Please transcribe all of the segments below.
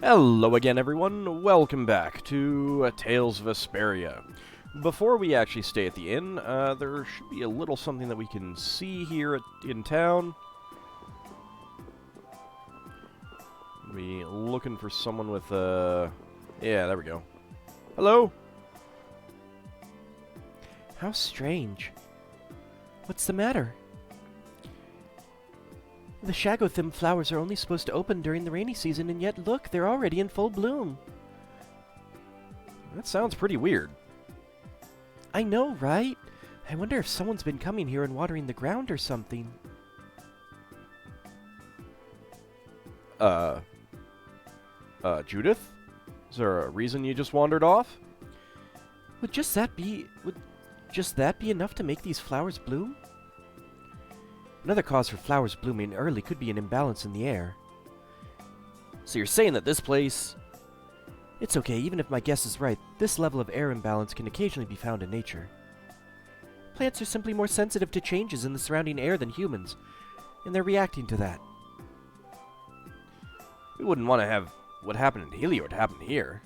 Hello again, everyone. Welcome back to Tales of Vesperia. Before we actually stay at the inn, there should be a little something that we can see here in town. Be looking for someone with, yeah, there we go. Hello? How strange. What's the matter? The shagothym flowers are only supposed to open during the rainy season, and yet look, they're already in full bloom. That sounds pretty weird. I know, right? I wonder if someone's been coming here and watering the ground or something. Judith? Is there a reason you just wandered off? Would just that be enough to make these flowers bloom? Another cause for flowers blooming early could be an imbalance in the air. So you're saying that this place... It's okay, even if my guess is right, this level of air imbalance can occasionally be found in nature. Plants are simply more sensitive to changes in the surrounding air than humans, and they're reacting to that. We wouldn't want to have what happened in Heliod happen here.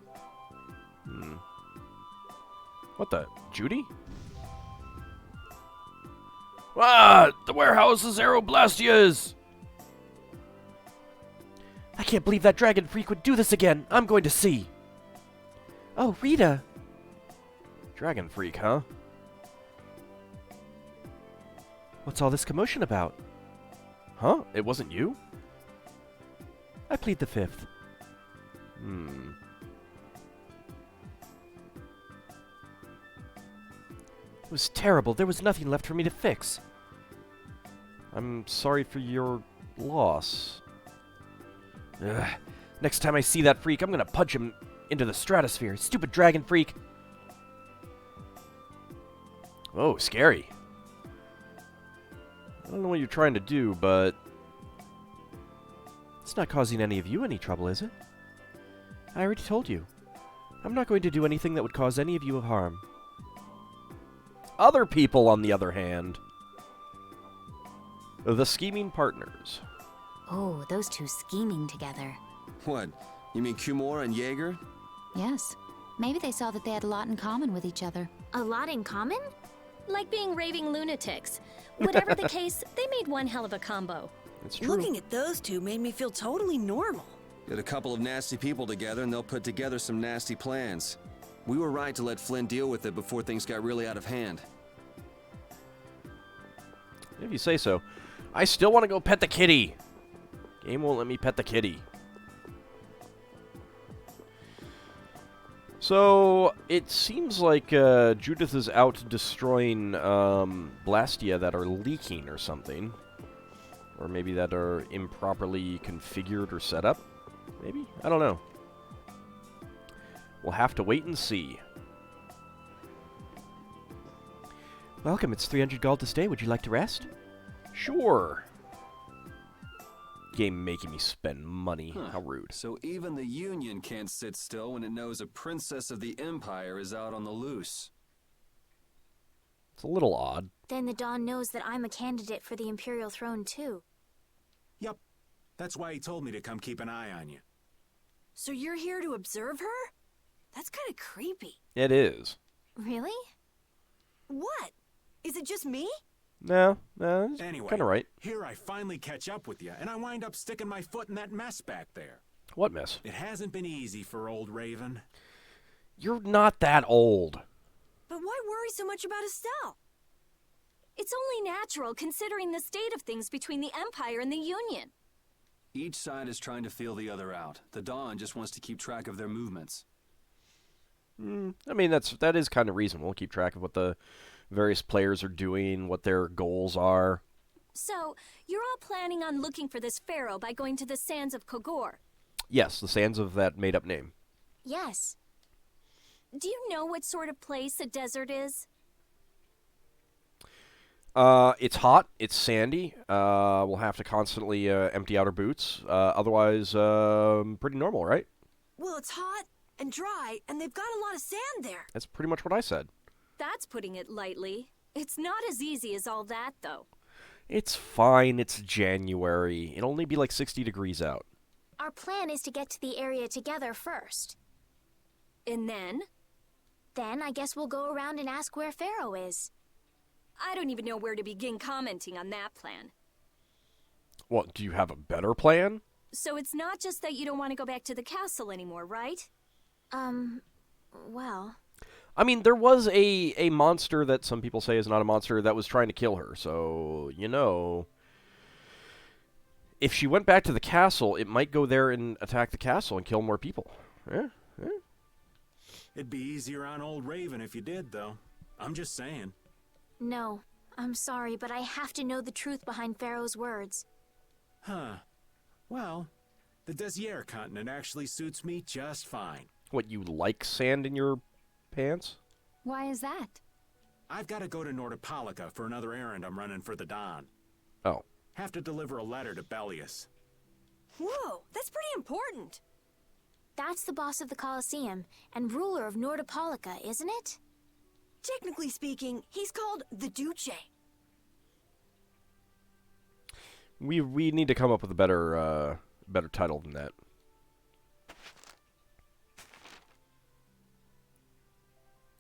What the? Judy? Ah! The warehouse is Aeroblastias! I can't believe that dragon freak would do this again! I'm going to see! Oh, Rita! Dragon freak, huh? What's all this commotion about? Huh? It wasn't you? I plead the fifth. It was terrible. There was nothing left for me to fix. I'm sorry for your loss. Ugh. Next time I see that freak, I'm gonna punch him into the stratosphere. Stupid dragon freak. Oh, scary. I don't know what you're trying to do, but... It's not causing any of you any trouble, is it? I already told you. I'm not going to do anything that would cause any of you harm. Other people, on the other hand. The scheming partners. Oh, those two scheming together. What? You mean Kumor and Jaeger? Yes. Maybe they saw that they had a lot in common with each other. A lot in common? Like being raving lunatics. Whatever the case, they made one hell of a combo. It's true. Looking at those two made me feel totally normal. Get a couple of nasty people together and they'll put together some nasty plans. We were right to let Flynn deal with it before things got really out of hand. If you say so. I still want to go pet the kitty. Game won't let me pet the kitty. So, it seems like Judith is out destroying Blastia that are leaking or something. Or maybe that are improperly configured or set up. Maybe? I don't know. We'll have to wait and see. Welcome, it's 300 gold to stay. Would you like to rest? Sure. Game making me spend money. Huh. How rude. So even the Union can't sit still when it knows a princess of the Empire is out on the loose. It's a little odd. Then the Dawn knows that I'm a candidate for the Imperial throne, too. Yep. That's why he told me to come keep an eye on you. So you're here to observe her? That's kind of creepy. It is. Really? What? Is it just me? No, Anyway, kind of right. here I finally catch up with you, and I wind up sticking my foot in that mess back there. What mess? It hasn't been easy for old Raven. You're not that old. But why worry so much about Estelle? It's only natural considering the state of things between the Empire and the Union. Each side is trying to feel the other out. The Dawn just wants to keep track of their movements. I mean, that is kind of reasonable. We'll keep track of what the various players are doing, what their goals are. So, you're all planning on looking for this pharaoh by going to the sands of Kogor? Yes, the sands of that made-up name. Yes. Do you know what sort of place a desert is? It's hot. It's sandy. We'll have to constantly empty out our boots. Otherwise, pretty normal, right? Well, it's hot and dry, and they've got a lot of sand there. That's pretty much what I said. That's putting it lightly. It's not as easy as all that, though. It's fine. It's January. It'll only be like 60 degrees out. Our plan is to get to the area together first. And then? Then I guess we'll go around and ask where Pharaoh is. I don't even know where to begin commenting on that plan. What, do you have a better plan? So it's not just that you don't want to go back to the castle anymore, right? Well... I mean, there was a monster that some people say is not a monster that was trying to kill her, so, you know... If she went back to the castle, it might go there and attack the castle and kill more people. Yeah. It'd be easier on old Raven if you did, though. I'm just saying. No, I'm sorry, but I have to know the truth behind Pharaoh's words. Huh. Well, the Desier continent actually suits me just fine. What, you like sand in your pants? Why is that? I've got to go to Nordopolica for another errand I'm running for the Don. Oh. Have to deliver a letter to Bellius. Whoa, that's pretty important. That's the boss of the Colosseum and ruler of Nordopolica, isn't it? Technically speaking, he's called the Duce. We need to come up with a better title than that.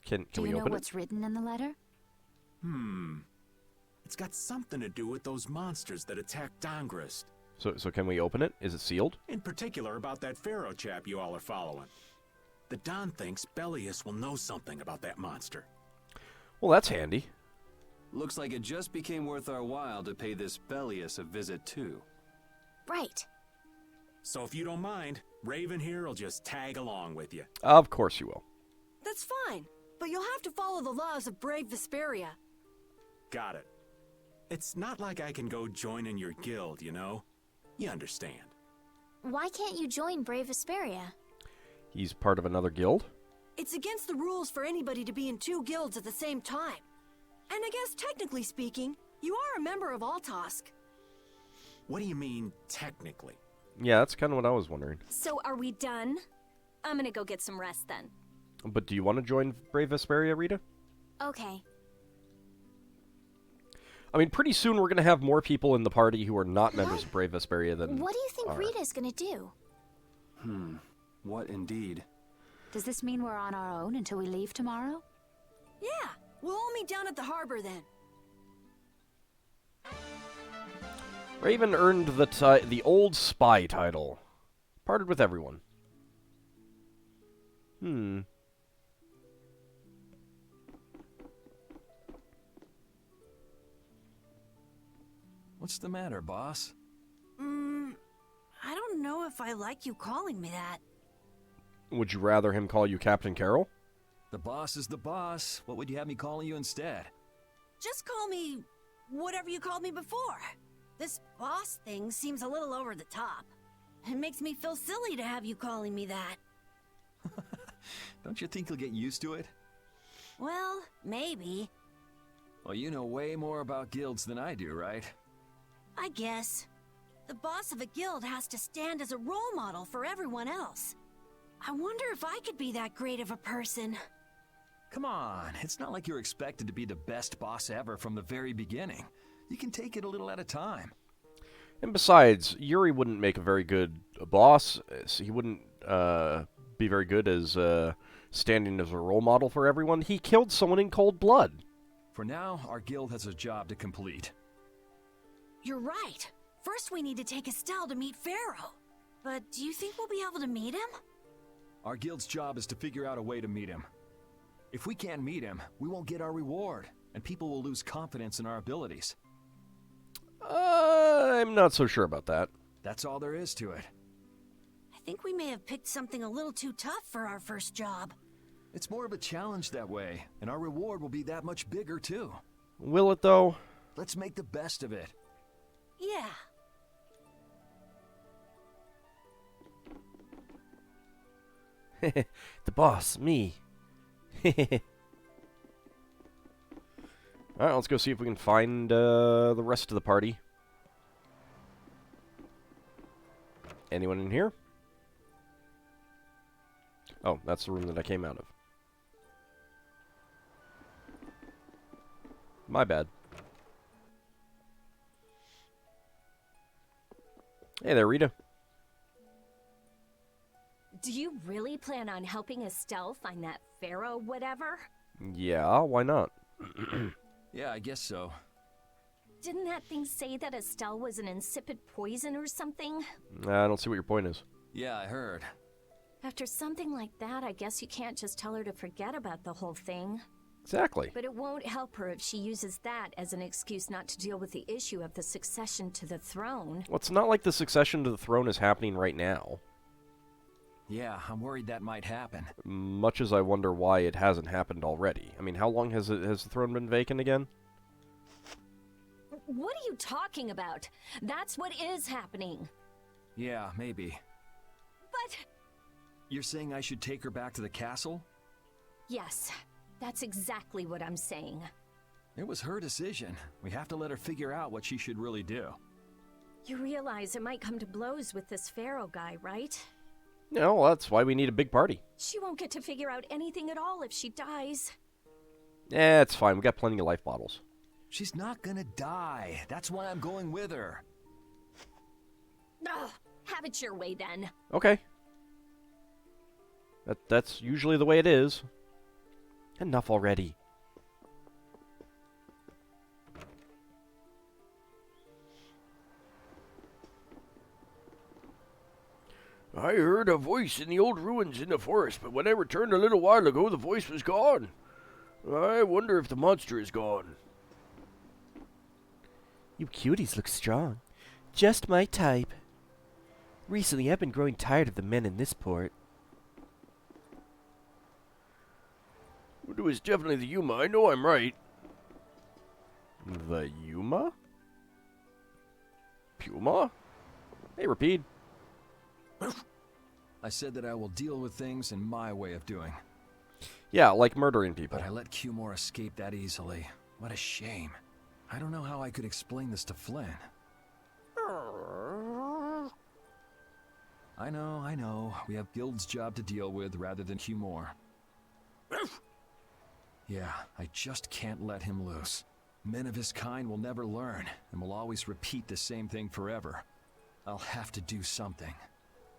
Can Do we you know open it? what's written in the letter? It's got something to do with those monsters that attacked Dongrist. So can we open it? Is it sealed? In particular about that Pharaoh chap you all are following. The Don thinks Bellius will know something about that monster. Well, that's handy. Looks like it just became worth our while to pay this Bellius a visit too. Right. So if you don't mind, Raven here will just tag along with you. Of course you will. That's fine, but you'll have to follow the laws of brave Vesperia. Got it. It's not like I can go join in your guild, you know? You understand. Why can't you join Brave Vesperia? He's part of another guild? It's against the rules for anybody to be in 2 guilds at the same time. And I guess technically speaking, you are a member of Altosk. What do you mean, technically? Yeah, that's kind of what I was wondering. So are we done? I'm gonna go get some rest then. But do you want to join Brave Vesperia, Rita? Okay. I mean, pretty soon we're going to have more people in the party who are not members of Brave Vesperia than What do you think are. Rita's gonna do? What indeed? Does this mean we're on our own until we leave tomorrow? Yeah, we'll all meet down at the harbor then. Raven earned the old spy title. Parted with everyone. What's the matter, boss? I don't know if I like you calling me that. Would you rather him call you Captain Carroll? The boss is the boss. What would you have me calling you instead? Just call me whatever you called me before. This boss thing seems a little over the top. It makes me feel silly to have you calling me that. Don't you think you'll get used to it? Well, maybe. Well, you know way more about guilds than I do, right? I guess. The boss of a guild has to stand as a role model for everyone else. I wonder if I could be that great of a person. Come on, it's not like you're expected to be the best boss ever from the very beginning. You can take it a little at a time. And besides, Yuri wouldn't make a very good boss. He wouldn't be very good as standing as a role model for everyone. He killed someone in cold blood. For now, our guild has a job to complete. You're right. First we need to take Estelle to meet Pharaoh. But do you think we'll be able to meet him? Our guild's job is to figure out a way to meet him. If we can't meet him, we won't get our reward, and people will lose confidence in our abilities. I'm not so sure about that. That's all there is to it. I think we may have picked something a little too tough for our first job. It's more of a challenge that way, and our reward will be that much bigger, too. Will it, though? Let's make the best of it. Yeah. The boss, me. Alright, let's go see if we can find the rest of the party. Anyone in here? Oh, that's the room that I came out of. My bad. Hey there, Rita. Do you really plan on helping Estelle find that pharaoh whatever? Yeah, why not? Yeah, I guess so. Didn't that thing say that Estelle was an insipid poison or something? I don't see what your point is. Yeah, I heard. After something like that, I guess you can't just tell her to forget about the whole thing. Exactly. But it won't help her if she uses that as an excuse not to deal with the issue of the succession to the throne. Well, it's not like the succession to the throne is happening right now. Yeah, I'm worried that might happen. Much as I wonder why it hasn't happened already. I mean, how long has the throne been vacant again? What are you talking about? That's what is happening. Yeah, maybe. But... You're saying I should take her back to the castle? Yes, that's exactly what I'm saying. It was her decision. We have to let her figure out what she should really do. You realize it might come to blows with this pharaoh guy, right? No, well, that's why we need a big party. She won't get to figure out anything at all if she dies. It's fine. We got plenty of life bottles. She's not gonna die. That's why I'm going with her. Ugh, have it your way then. Okay. That's usually the way it is. Enough already. I heard a voice in the old ruins in the forest, but when I returned a little while ago, the voice was gone. I wonder if the monster is gone. You cuties look strong. Just my type. Recently, I've been growing tired of the men in this port. It was definitely the Yuma. I know I'm right. The Yuma? Puma? Hey, Rapide. I said that I will deal with things in my way of doing. Yeah, like murdering people. But I let Cumore escape that easily. What a shame. I don't know how I could explain this to Flynn. I know. We have Guild's job to deal with rather than Cumore. Yeah, I just can't let him loose. Men of his kind will never learn, and will always repeat the same thing forever. I'll have to do something.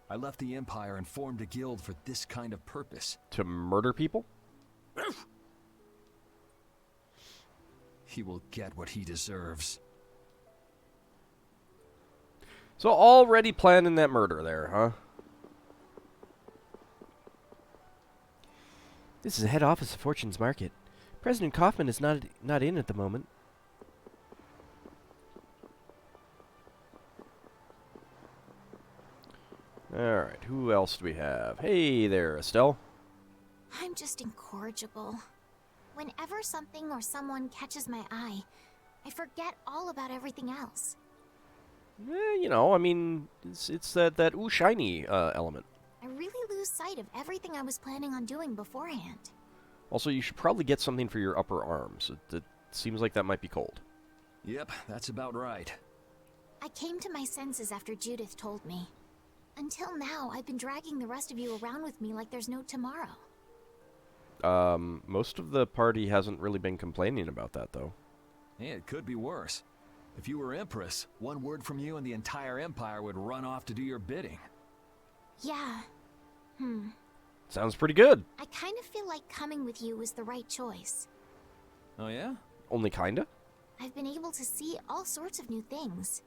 I left the Empire and formed a guild for this kind of purpose. To murder people? He will get what he deserves. So already planning that murder there, huh? This is the head office of Fortune's Market. President Kaufman is not in at the moment. Alright, who else do we have? Hey there, Estelle. I'm just incorrigible. Whenever something or someone catches my eye, I forget all about everything else. You know, I mean, it's that ooh shiny element. I really lose sight of everything I was planning on doing beforehand. Also, you should probably get something for your upper arms. It seems like that might be cold. Yep, that's about right. I came to my senses after Judith told me. Until now, I've been dragging the rest of you around with me like there's no tomorrow. Most of the party hasn't really been complaining about that, though. Yeah, it could be worse. If you were Empress, one word from you and the entire Empire would run off to do your bidding. Yeah. Sounds pretty good. I kind of feel like coming with you was the right choice. Oh yeah? Only kinda? I've been able to see all sorts of new things.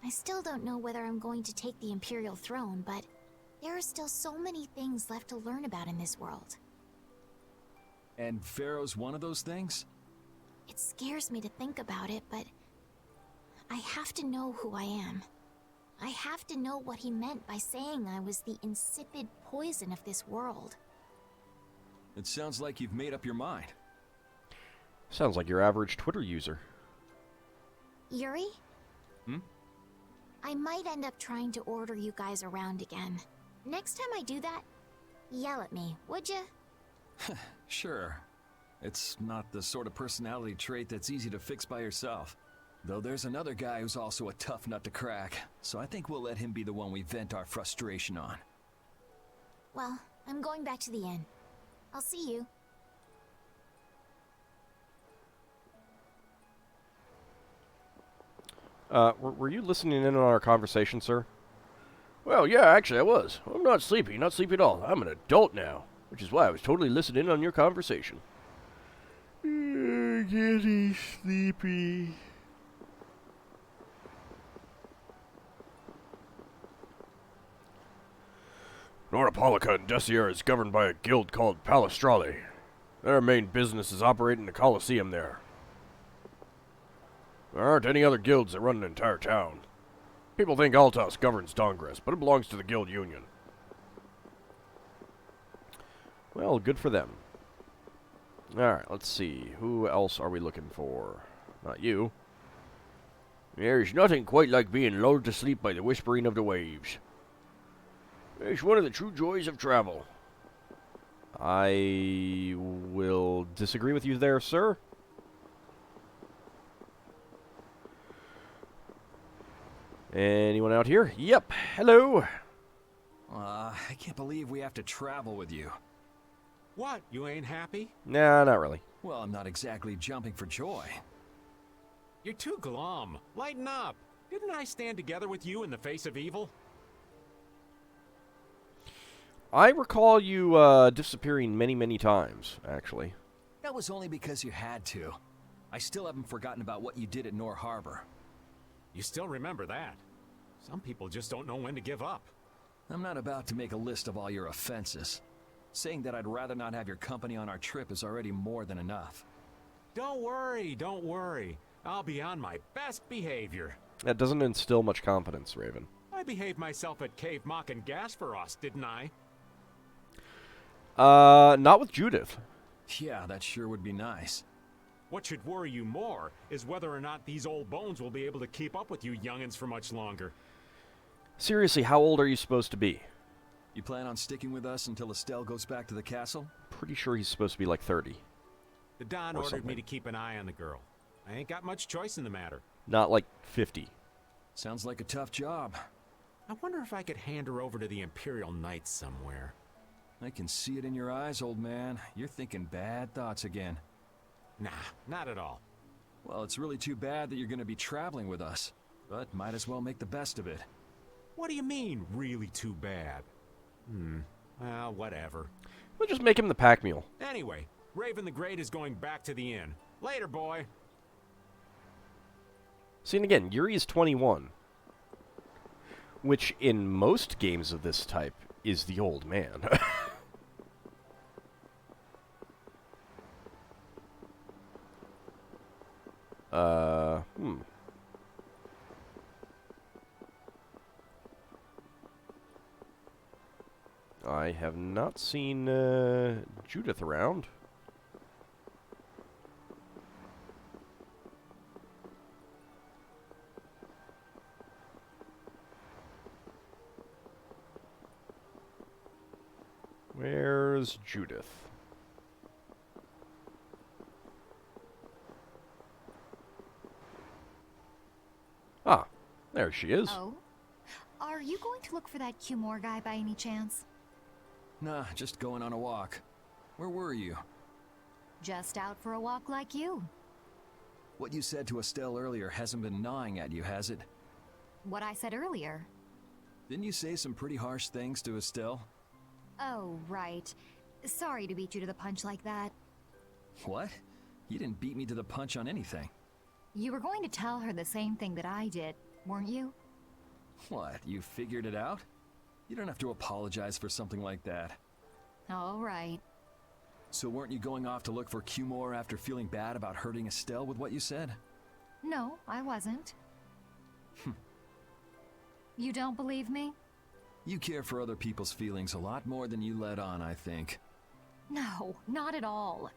I still don't know whether I'm going to take the Imperial throne, but there are still so many things left to learn about in this world. And Pharaoh's one of those things? It scares me to think about it, but I have to know who I am. I have to know what he meant by saying I was the insipid poison of this world. It sounds like you've made up your mind. Sounds like your average Twitter user. Yuri? Hmm? I might end up trying to order you guys around again. Next time I do that, yell at me, would you? Sure. It's not the sort of personality trait that's easy to fix by yourself. Though there's another guy who's also a tough nut to crack, so I think we'll let him be the one we vent our frustration on. Well, I'm going back to the inn. I'll see you. Were you listening in on our conversation, sir? Well, yeah, actually I was. I'm not sleepy at all. I'm an adult now, which is why I was totally listening in on your conversation. Getting sleepy. Nordopolica and Desier is governed by a guild called Palestrale. Their main business is operating the Colosseum there. There aren't any other guilds that run an entire town. People think Altos governs Dawngress, but it belongs to the guild union. Well, good for them. Alright, let's see. Who else are we looking for? Not you. There's nothing quite like being lulled to sleep by the whispering of the waves. It's one of the true joys of travel. I will disagree with you there, sir. Anyone out here? Yep. Hello. I can't believe we have to travel with you. What, you ain't happy? Nah, not really. Well, I'm not exactly jumping for joy. You're too glum. Lighten up. Didn't I stand together with you in the face of evil? I recall you disappearing many, many times, actually. That was only because you had to. I still haven't forgotten about what you did at Nor Harbor. You still remember that. Some people just don't know when to give up. I'm not about to make a list of all your offenses. Saying that I'd rather not have your company on our trip is already more than enough. Don't worry, don't worry. I'll be on my best behavior. That doesn't instill much confidence, Raven. I behaved myself at Cave Mock and Gasperos, didn't I? Not with Judith. Yeah, that sure would be nice. What should worry you more is whether or not these old bones will be able to keep up with you youngins for much longer. Seriously, how old are you supposed to be? You plan on sticking with us until Estelle goes back to the castle? Pretty sure he's supposed to be like 30. The Don ordered me to keep an eye on the girl. I ain't got much choice in the matter. Not like 50. Sounds like a tough job. I wonder if I could hand her over to the Imperial Knights somewhere. I can see it in your eyes, old man. You're thinking bad thoughts again. Nah, not at all. Well, it's really too bad that you're going to be traveling with us, but might as well make the best of it. What do you mean, really too bad? Well, whatever. We'll just make him the pack mule. Anyway, Raven the Great is going back to the inn. Later, boy. See, and again, Yuri is 21. Which, in most games of this type, is the old man. I have not seen Judith around. Where's Judith? Ah, there she is. Oh? Are you going to look for that Cumore guy by any chance? Nah, just going on a walk. Where were you? Just out for a walk like you. What you said to Estelle earlier hasn't been gnawing at you, has it? What I said earlier. Didn't you say some pretty harsh things to Estelle? Oh, right. Sorry to beat you to the punch like that. What? You didn't beat me to the punch on anything. You were going to tell her the same thing that I did, weren't you? What, you figured it out? You don't have to apologize for something like that. All right. So weren't you going off to look for Cumore after feeling bad about hurting Estelle with what you said? No, I wasn't. You don't believe me? You care for other people's feelings a lot more than you let on, I think. No, not at all.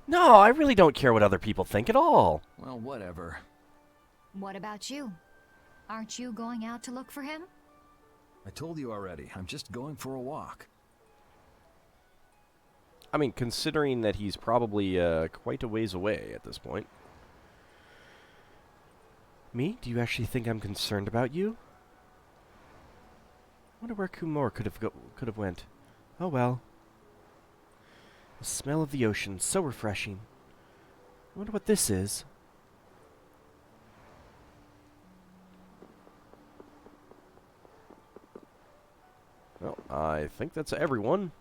No, I really don't care what other people think at all. Well, whatever. What about you? Aren't you going out to look for him? I told you already, I'm just going for a walk. I mean, considering that he's probably quite a ways away at this point. Me? Do you actually think I'm concerned about you? I wonder where Cumore could have went. Oh well. The smell of the ocean, so refreshing. I wonder what this is. I think that's everyone.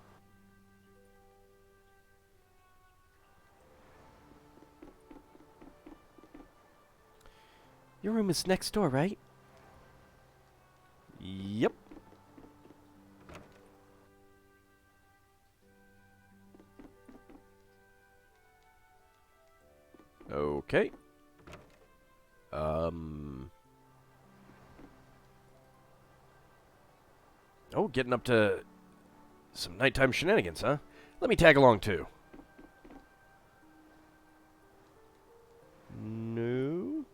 Your room is next door, right? Yep. Okay. Oh, getting up to some nighttime shenanigans, huh? Let me tag along, too. No.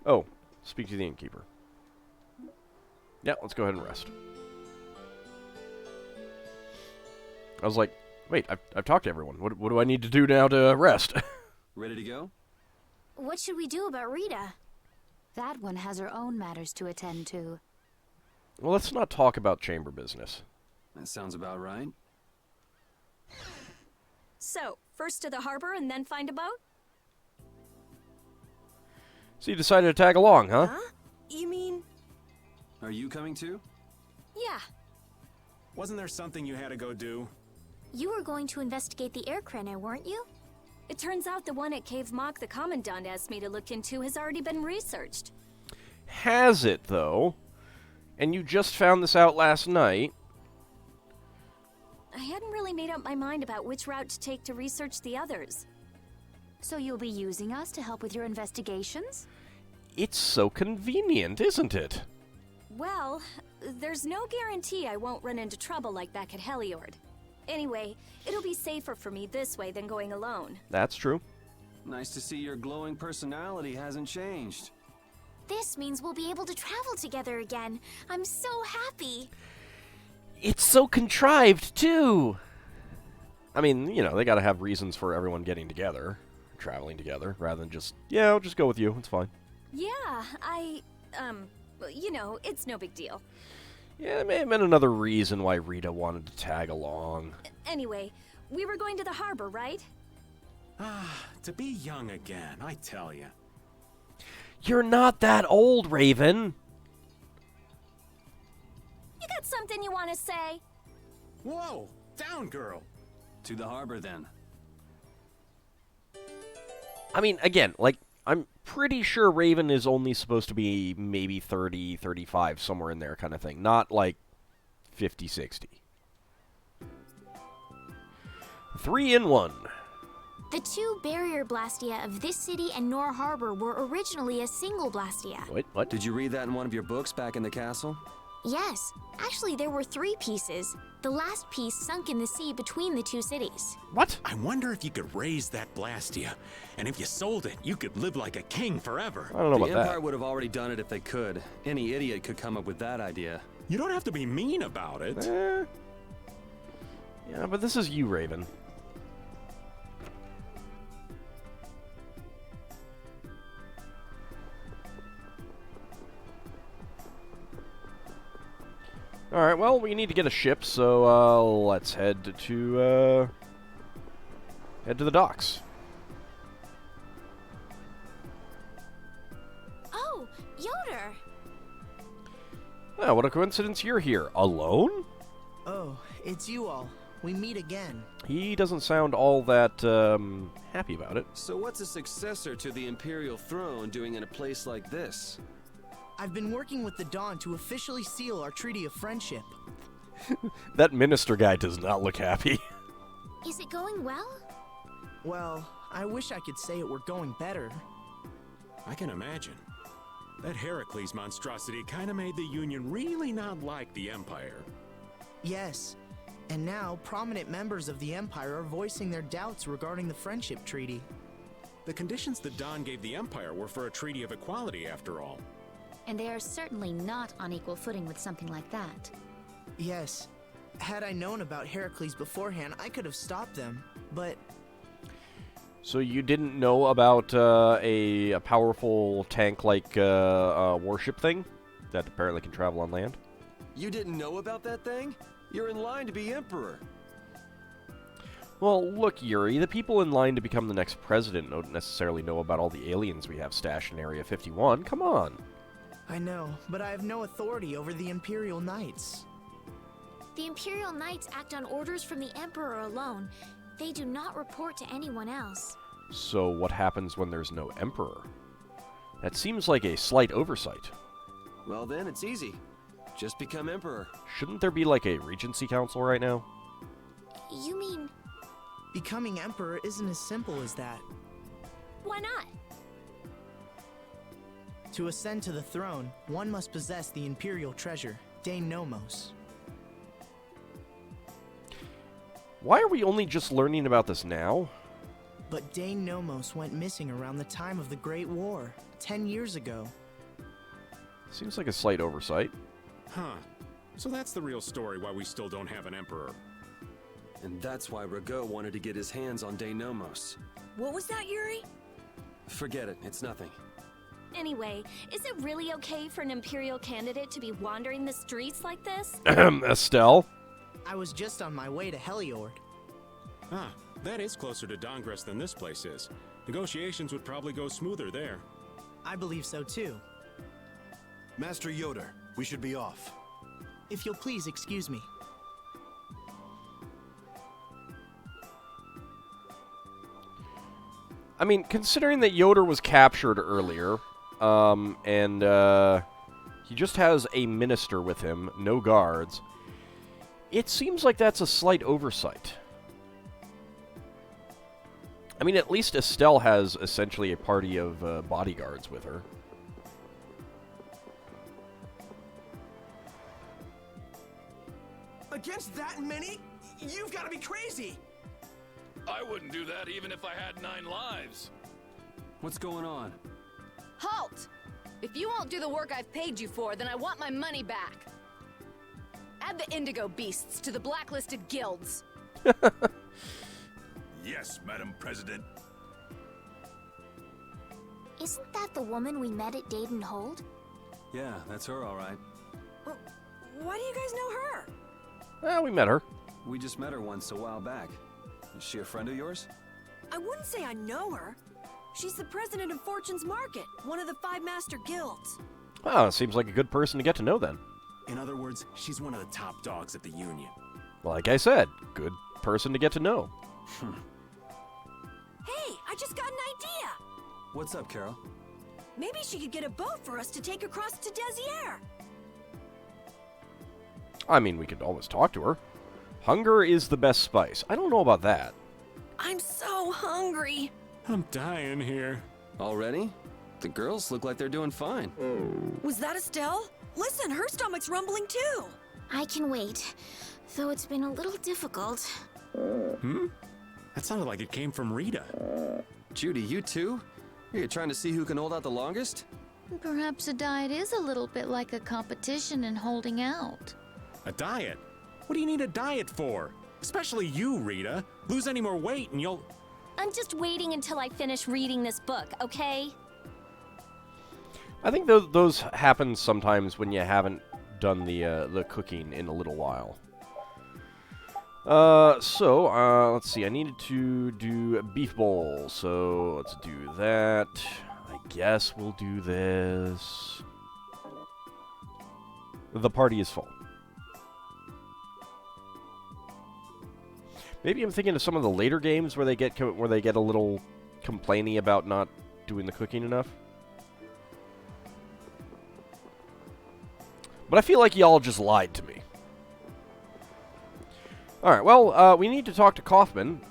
Oh, speak to the innkeeper. Yeah, let's go ahead and rest. I was like, wait, I've talked to everyone. What do I need to do now to rest? Ready to go? What should we do about Rita? That one has her own matters to attend to. Well, let's not talk about chamber business. That sounds about right. So, first to the harbor and then find a boat? So you decided to tag along, huh? Huh? You mean... Are you coming too? Yeah. Wasn't there something you had to go do? You were going to investigate the air craner, weren't you? It turns out the one at Cave Mock the Commandant asked me to look into has already been researched. Has it, though? And you just found this out last night? I hadn't really made up my mind about which route to take to research the others. So you'll be using us to help with your investigations? It's so convenient, isn't it? Well, there's no guarantee I won't run into trouble like back at Heliord. Anyway, it'll be safer for me this way than going alone. That's true. Nice to see your glowing personality hasn't changed. This means we'll be able to travel together again. I'm so happy. It's so contrived, too! I mean, you know, they gotta have reasons for everyone getting together, traveling together, rather than just, yeah, I'll just go with you, it's fine. Yeah, well, you know, it's no big deal. Yeah, there may have been another reason why Rita wanted to tag along. Anyway, we were going to the harbor, right? Ah, to be young again, I tell you. You're not that old, Raven! You got something you want to say? Whoa! Down, girl! To the harbor, then. I mean, again, like, I'm pretty sure Raven is only supposed to be maybe 30, 35, somewhere in there kind of thing. Not, like, 50, 60. 3 in 1. The two barrier blastia of this city and Nor Harbor were originally a single blastia. Wait, what? Did you read that in one of your books back in the castle? Yes, actually there were 3 pieces. The last piece sunk in the sea between the 2 cities. What? I wonder if you could raise that Blastia. And if you sold it, you could live like a king forever. I don't know The about Empire that. would have already done it if they could. Any idiot could come up with that idea. You don't have to be mean about it. Yeah, but this is you, Raven. Alright, well, we need to get a ship, so let's head to the docks. Oh, Yoder! Oh, what a coincidence you're here. Alone? Oh, it's you all. We meet again. He doesn't sound all that, happy about it. So what's a successor to the Imperial throne doing in a place like this? I've been working with the Dawn to officially seal our Treaty of Friendship. That minister guy does not look happy. Is it going well? Well, I wish I could say it were going better. I can imagine. That Heracles monstrosity kind of made the Union really not like the Empire. Yes, and now prominent members of the Empire are voicing their doubts regarding the Friendship Treaty. The conditions the Dawn gave the Empire were for a treaty of equality, after all. And they are certainly not on equal footing with something like that. Yes, had I known about Heracles beforehand, I could have stopped them, but... So you didn't know about a powerful tank-like warship thing that apparently can travel on land? You didn't know about that thing? You're in line to be Emperor. Well, look, Yuri, the people in line to become the next president don't necessarily know about all the aliens we have stashed in Area 51. Come on. I know, but I have no authority over the Imperial Knights. The Imperial Knights act on orders from the Emperor alone. They do not report to anyone else. So what happens when there's no Emperor? That seems like a slight oversight. Well then, it's easy. Just become Emperor. Shouldn't there be like a Regency Council right now? You mean... Becoming Emperor isn't as simple as that. Why not? To ascend to the throne, one must possess the Imperial treasure, Dane Nomos. Why are we only just learning about this now? But Dane Nomos went missing around the time of the Great War, 10 years ago. Seems like a slight oversight. Huh. So that's the real story why we still don't have an emperor. And that's why Rago wanted to get his hands on Dane Nomos. What was that, Yuri? Forget it, it's nothing. Anyway, is it really okay for an Imperial candidate to be wandering the streets like this? Estelle? I was just on my way to Heliord. Ah, that is closer to Dongress than this place is. Negotiations would probably go smoother there. I believe so too. Master Yoder, we should be off. If you'll please excuse me. I mean, considering that Yoder was captured earlier, and he just has a minister with him, no guards, it seems like that's a slight oversight. I mean, at least Estelle has essentially a party of bodyguards with her. Against that many? You've got to be crazy! I wouldn't do that even if I had 9 lives. What's going on? Halt! If you won't do the work I've paid you for, then I want my money back. Add the Indigo Beasts to the blacklisted guilds. Yes, Madam President. Isn't that the woman we met at Dayton Hold? Yeah, that's her all right. Why do you guys know her? Well, we met her. We just met her once a while back. Is she a friend of yours? I wouldn't say I know her. She's the president of Fortune's Market, one of the 5 master guilds. Oh, seems like a good person to get to know then. In other words, she's one of the top dogs at the Union. Like I said, good person to get to know. Hey, I just got an idea! What's up, Carol? Maybe she could get a boat for us to take across to Desier. I mean, we could always talk to her. Hunger is the best spice. I don't know about that. I'm so hungry. I'm dying here. Already? The girls look like they're doing fine. Was that Estelle? Listen, her stomach's rumbling too. I can wait, though it's been a little difficult. Hmm? That sounded like it came from Rita. Judy, you too? Are you trying to see who can hold out the longest? Perhaps a diet is a little bit like a competition in holding out. A diet? What do you need a diet for? Especially you, Rita. Lose any more weight and you'll... I'm just waiting until I finish reading this book, okay? I think those happen sometimes when you haven't done the cooking in a little while. Let's see. I needed to do a beef bowl, so let's do that. I guess we'll do this. The party is full. Maybe I'm thinking of some of the later games where they get a little complainy about not doing the cooking enough. But I feel like y'all just lied to me. Alright, well, we need to talk to Kaufman.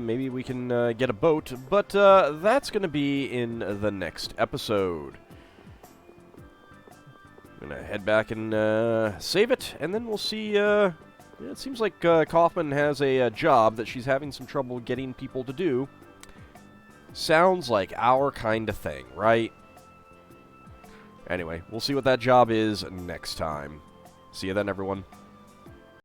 Maybe we can get a boat, but that's going to be in the next episode. I'm going to head back and save it, and then we'll see... it seems like Kaufman has a job that she's having some trouble getting people to do. Sounds like our kind of thing, right? Anyway, we'll see what that job is next time. See you then, everyone.